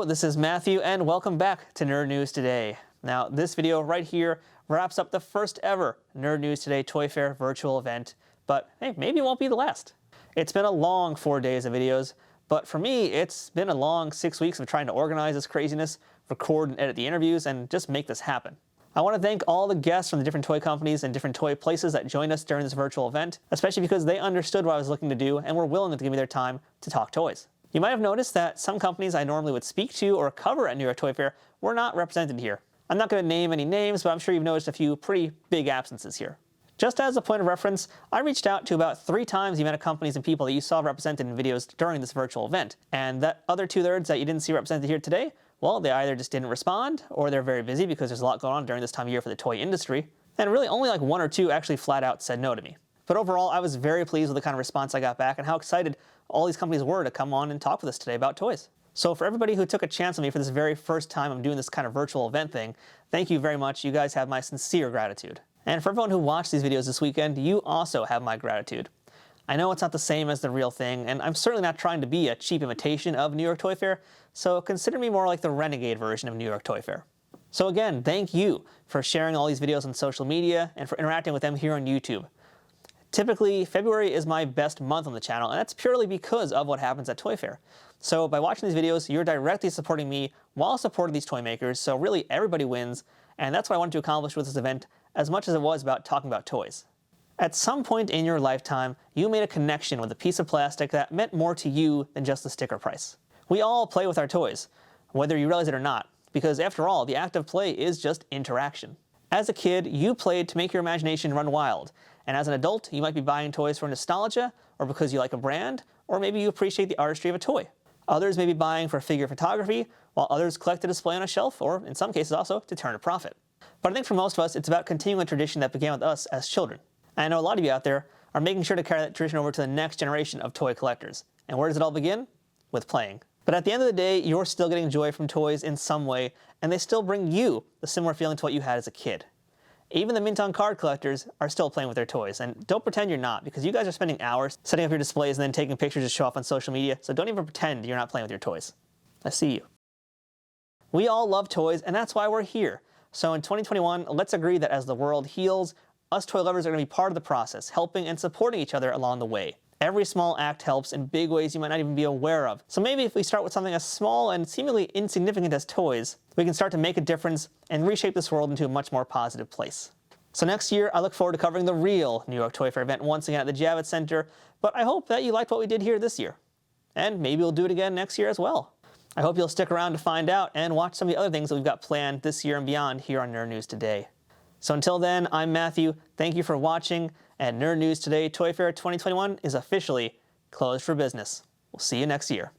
Hello, this is Matthew, and welcome back to Nerd News Today. Now, this video right here wraps up the first ever Nerd News Today Toy Fair virtual event, but hey, maybe it won't be the last. It's been a long 4 days of videos, but for me, it's been a long 6 weeks of trying to organize this craziness, record and edit the interviews, and just make this happen. I want to thank all the guests from the different toy companies and different toy places that joined us during this virtual event, especially because they understood what I was looking to do and were willing to give me their time to talk toys. You might have noticed that some companies I normally would speak to or cover at New York Toy Fair were not represented here. I'm not going to name any names, but I'm sure you've noticed a few pretty big absences here. Just as a point of reference, I reached out to about 3 times the amount of companies and people that you saw represented in videos during this virtual event. And that other 2/3 that you didn't see represented here today, well, they either just didn't respond, or they're very busy because there's a lot going on during this time of year for the toy industry. And really only like 1 or 2 actually flat out said no to me. But overall, I was very pleased with the kind of response I got back and how excited all these companies were to come on and talk with us today about toys. So for everybody who took a chance on me for this very first time I'm doing this kind of virtual event thing, thank you very much. You guys have my sincere gratitude. And for everyone who watched these videos this weekend, you also have my gratitude. I know it's not the same as the real thing, and I'm certainly not trying to be a cheap imitation of New York Toy Fair, so consider me more like the renegade version of New York Toy Fair. So again, thank you for sharing all these videos on social media and for interacting with them here on YouTube. Typically, February is my best month on the channel, and that's purely because of what happens at Toy Fair. So by watching these videos, you're directly supporting me while supporting these toy makers, so really everybody wins, and that's what I wanted to accomplish with this event as much as it was about talking about toys. At some point in your lifetime, you made a connection with a piece of plastic that meant more to you than just the sticker price. We all play with our toys, whether you realize it or not, because after all, the act of play is just interaction. As a kid, you played to make your imagination run wild, and as an adult, you might be buying toys for nostalgia, or because you like a brand, or maybe you appreciate the artistry of a toy. Others may be buying for figure photography, while others collect to display on a shelf, or in some cases also to turn a profit. But I think for most of us, it's about continuing a tradition that began with us as children. And I know a lot of you out there are making sure to carry that tradition over to the next generation of toy collectors. And where does it all begin? With playing. But at the end of the day, you're still getting joy from toys in some way, and they still bring you a similar feeling to what you had as a kid. Even the mint-on card collectors are still playing with their toys, and don't pretend you're not, because you guys are spending hours setting up your displays and then taking pictures to show off on social media, so don't even pretend you're not playing with your toys. I see you. We all love toys, and that's why we're here. So in 2021, let's agree that as the world heals, us toy lovers are going to be part of the process, helping and supporting each other along the way. Every small act helps in big ways you might not even be aware of. So maybe if we start with something as small and seemingly insignificant as toys, we can start to make a difference and reshape this world into a much more positive place. So next year, I look forward to covering the real New York Toy Fair event once again at the Javits Center, but I hope that you liked what we did here this year. And maybe we'll do it again next year as well. I hope you'll stick around to find out and watch some of the other things that we've got planned this year and beyond here on Nerd News Today. So until then, I'm Matthew. Thank you for watching, and Nerd News Today Toy Fair 2021 is officially closed for business. We'll see you next year.